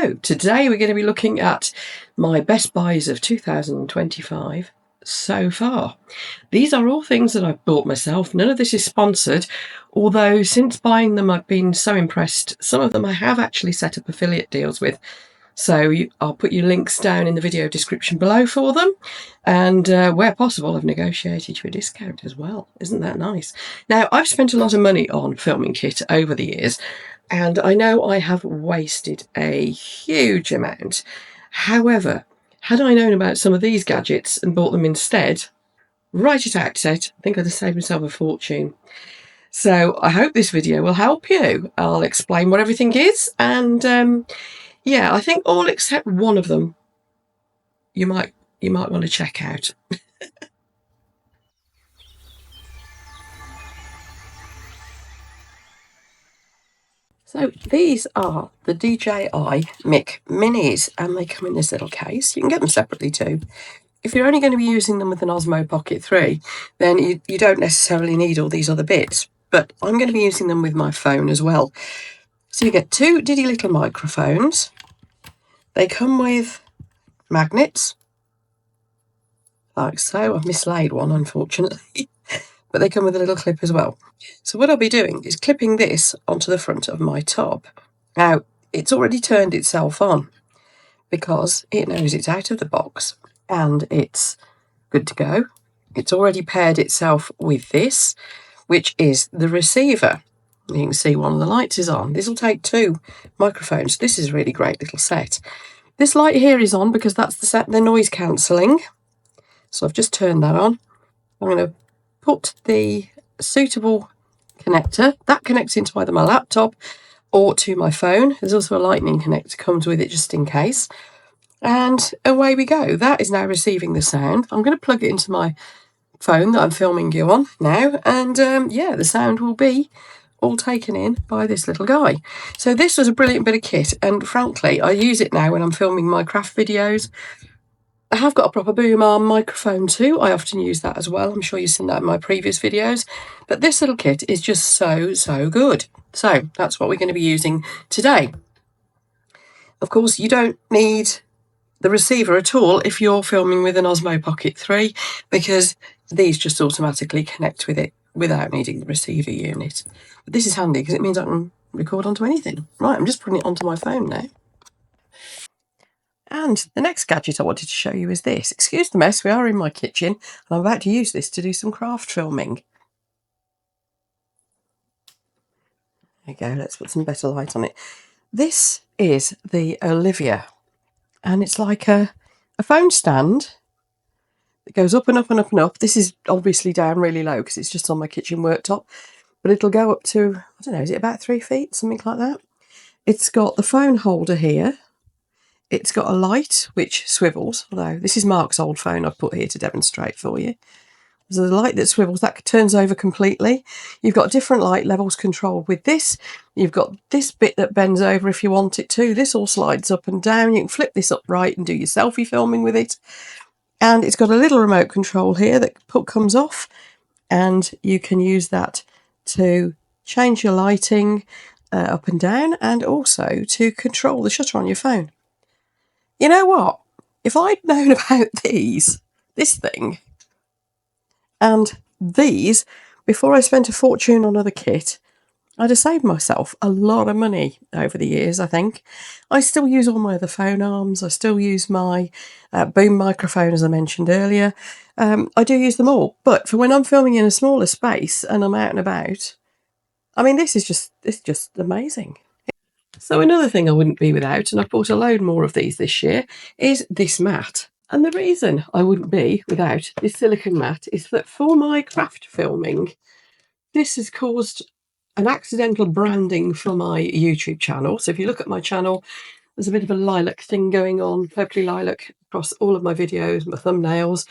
So today we're going to be looking at my best buys of 2025 so far. These are all things that I've bought myself. None of this is sponsored, although since buying them I've been so impressed. Some of them I have actually set up affiliate deals with. So I'll put your links down in the video description below for them. And where possible, I've negotiated you a discount as well. Isn't that nice? Now, I've spent a lot of money on filming kit over the years, and I know I have wasted a huge amount. However, had I known about some of these gadgets and bought them instead, right at outset, I think I'd have saved myself a fortune. So I hope this video will help you. I'll explain what everything is, and yeah, I think all except one of them you might want to check out. So these are the DJI Mic Minis, and they come in this little case. You can get them separately too. If you're only going to be using them with an Osmo Pocket 3, then you don't necessarily need all these other bits. But I'm going to be using them with my phone as well. So you get two diddy little microphones. They come with magnets, like so. I've mislaid one, unfortunately, but they come with a little clip as well. So what I'll be doing is clipping this onto the front of my top. Now, it's already turned itself on because it knows it's out of the box and it's good to go. It's already paired itself with this, which is the receiver. You can see one of the lights is on. This will take two microphones. This is a really great little set. This light here is on because that's the noise cancelling. So I've just turned that on. I'm going to put the suitable connector. That connects into either my laptop or to my phone. There's also a lightning connector comes with it just in case. And away we go. That is now receiving the sound. I'm going to plug it into my phone that I'm filming you on now. And yeah, the sound will be all taken in by this little guy. So this was a brilliant bit of kit, and frankly I use it now when I'm filming my craft videos. I have got a proper boom arm microphone too. I often use that as well. I'm sure you've seen that in my previous videos, but this little kit is just so good. So that's what we're going to be using today. Of course, you don't need the receiver at all if you're filming with an Osmo Pocket 3, because these just automatically connect with it without needing the receiver unit. But this is handy because it means I can record onto anything. Right, I'm just putting it onto my phone now. And the next gadget I wanted to show you is this. Excuse the mess, we are in my kitchen and I'm about to use this to do some craft filming. There you go, let's put some better light on it. This is the Olivia, and it's like a phone stand. It goes up and up and up and up. This is obviously down really low because it's just on my kitchen worktop, but it'll go up to, I don't know, is it about 3 feet, something like that? It's got the phone holder here. It's got a light which swivels, although this is Mark's old phone I've put here to demonstrate for you. There's a light that swivels, that turns over completely. You've got different light levels controlled with this. You've got this bit that bends over if you want it to. This all slides up and down. You can flip this upright and do your selfie filming with it. And it's got a little remote control here that comes off, and you can use that to change your lighting up and down, and also to control the shutter on your phone. You know what? If I'd known about this thing, and these, before I spent a fortune on other kit, I'd have saved myself a lot of money over the years, I think. I still use all my other phone arms. I still use my boom microphone, as I mentioned earlier. I do use them all. But for when I'm filming in a smaller space and I'm out and about, I mean, it's just amazing. So another thing I wouldn't be without, and I've bought a load more of these this year, is this mat. And the reason I wouldn't be without this silicone mat is that for my craft filming, this has caused an accidental branding for my YouTube channel. So if you look at my channel, there's a bit of a lilac thing going on, purpley lilac across all of my videos, my thumbnails,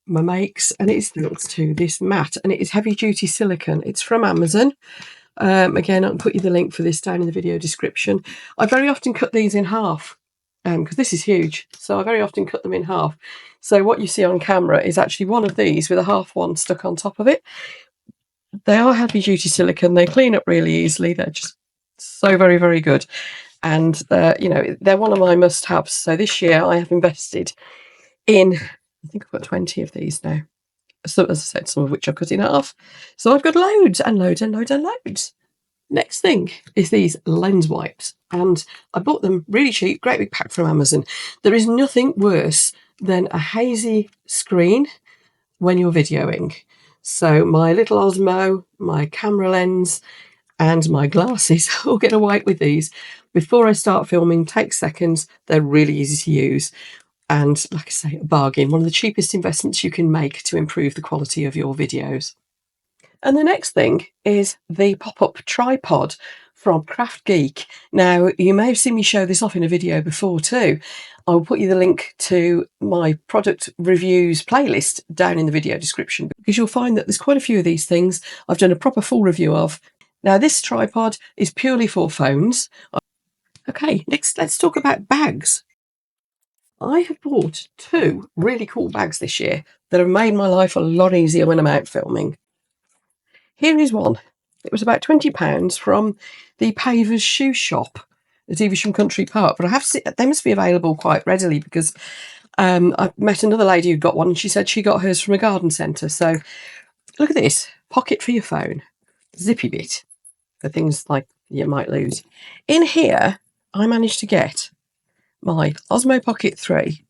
my makes, and it's built to this mat, and it is heavy duty silicone. It's from Amazon. Again, I'll put you the link for this down in the video description. I very often cut these in half because this is huge, so I very often cut them in half. So what you see on camera is actually one of these with a half one stuck on top of it. They are heavy duty silicone. They clean up really easily. They're just so very good. And, you know, they're one of my must-haves. So this year I have invested in, I think I've got 20 of these now. So, as I said, some of which I've cut in half. So I've got loads and loads and loads and loads. Next thing is these lens wipes. And I bought them really cheap, great big pack from Amazon. There is nothing worse than a hazy screen when you're videoing. So my little Osmo, my camera lens, and my glasses all get a wipe with these before I start filming. Takes seconds. They're really easy to use, and like I say, a bargain. One of the cheapest investments you can make to improve the quality of your videos. And the next thing is the pop-up tripod from Craft Geek. Now, you may have seen me show this off in a video before too. I will put you the link to my product reviews playlist down in the video description, because you'll find that there's quite a few of these things I've done a proper full review of. Now, this tripod is purely for phones. Okay, next let's talk about bags. I have bought 2 really cool bags this year that have made my life a lot easier when I'm out filming. Here is one. It was about £20 from the Pavers shoe shop at Evesham Country Park, but I have to say, they must be available quite readily, because I met another lady who got one and she said she got hers from a garden centre. So look at this, pocket for your phone, zippy bit for things like you might lose. In here, I managed to get my Osmo Pocket 3,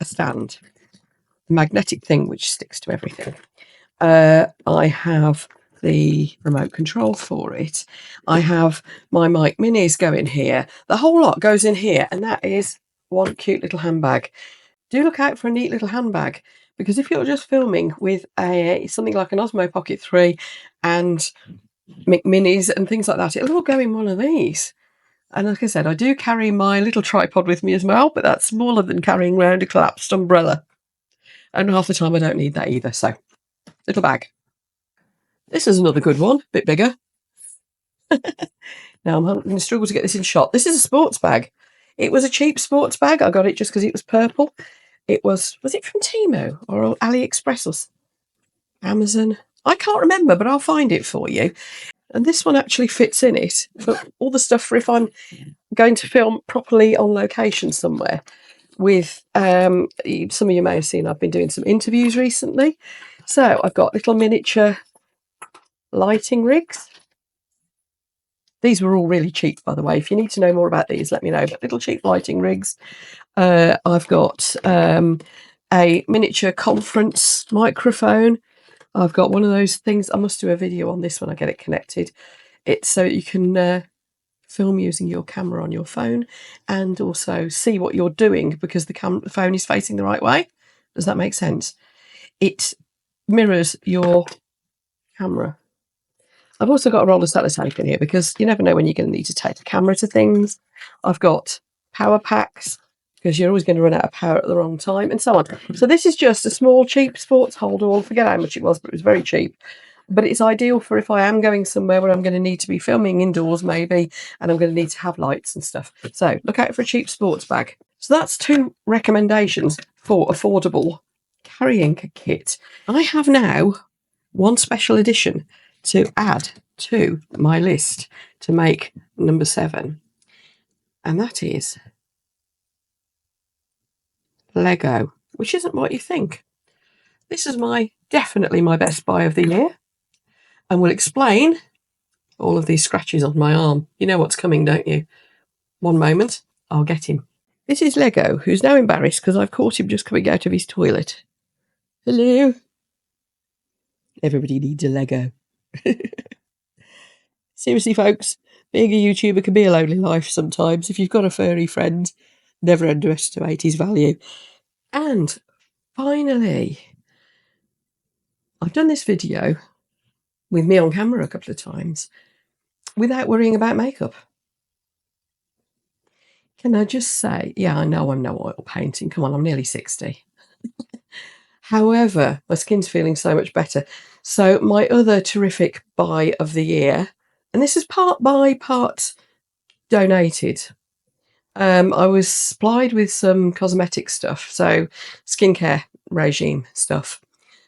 a stand, the magnetic thing which sticks to everything. I have the remote control for it. I have my Mic Minis go in here. The whole lot goes in here, and that is one cute little handbag. Do look out for a neat little handbag, because if you're just filming with something like an Osmo Pocket 3 and Mic Minis and things like that, it'll all go in one of these. And like I said, I do carry my little tripod with me as well, but that's smaller than carrying around a collapsed umbrella. And half the time I don't need that either, so little bag. This is another good one, a bit bigger. Now I'm going to struggle to get this in shot. This is a sports bag. It was a cheap sports bag. I got it just because it was purple. It was it from Temu or AliExpress or Amazon? I can't remember, but I'll find it for you. And this one actually fits in it for all the stuff for if I'm going to film properly on location somewhere. With some of you may have seen I've been doing some interviews recently. So I've got little miniature lighting rigs. These were all really cheap, by the way. If you need to know more about these, let me know. But little cheap lighting rigs. I've got a miniature conference microphone. I've got one of those things. I must do a video on this when I get it connected. It's so you can film using your camera on your phone and also see what you're doing, because the phone is facing the right way. Does that make sense? It mirrors your camera. I've also got a roll of sellotape in here, because you never know when you're going to need to take the camera to things. I've got power packs, because you're always going to run out of power at the wrong time, and so on. So this is just a small, cheap sports holder. I forget how much it was, but it was very cheap. But it's ideal for if I am going somewhere where I'm going to need to be filming indoors maybe, and I'm going to need to have lights and stuff. So look out for a cheap sports bag. So that's 2 recommendations for affordable carrying kit. I have now one special edition to add to my list to make number 7. And that is Lego, which isn't what you think. This is definitely my best buy of the year, and will explain all of these scratches on my arm. You know what's coming, don't you? One moment, I'll get him. This is Lego, who's now embarrassed because I've caught him just coming out of his toilet. Hello. Everybody needs a Lego. Seriously, folks, being a YouTuber can be a lonely life sometimes. If you've got a furry friend, never underestimate his value. And finally, I've done this video with me on camera a couple of times without worrying about makeup. Can I just say, yeah, I know I'm no oil painting. Come on, I'm nearly 60. However, my skin's feeling so much better. So my other terrific buy of the year, and this is part buy, part donated. I was supplied with some cosmetic stuff, so skincare regime stuff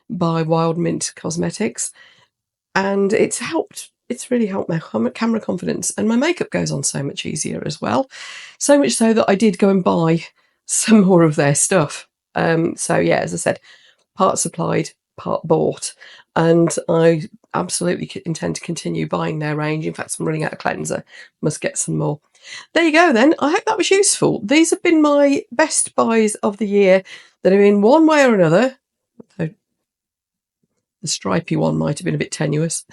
by Wild Mint Cosmetics, and it's helped it's really helped my camera confidence, and my makeup goes on so much easier as well. So much so that I did go and buy some more of their stuff. So yeah, as I said, part supplied, part bought, and I absolutely intend to continue buying their range. In fact, I'm running out of cleanser, must get some more. There you go then. I hope that was useful. These have been my best buys of the year that are in one way or another. So the stripy one might have been a bit tenuous,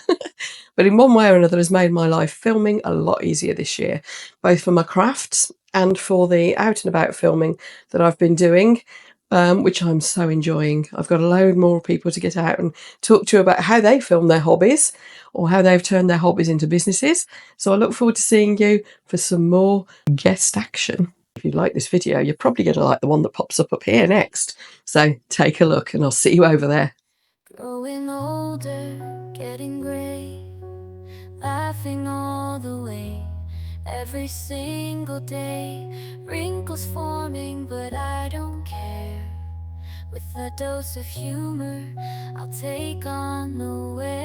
but in one way or another has made my life filming a lot easier this year, both for my crafts and for the out and about filming that I've been doing, which I'm so enjoying. I've got a load more people to get out and talk to about how they film their hobbies or how they've turned their hobbies into businesses. So I look forward to seeing you for some more guest action. If you like this video, you're probably going to like the one that pops up here next. So take a look and I'll see you over there. Growing older, getting gray, laughing all the way, every single day, wrinkles forming, but I don't care. With a dose of humor, I'll take on the way.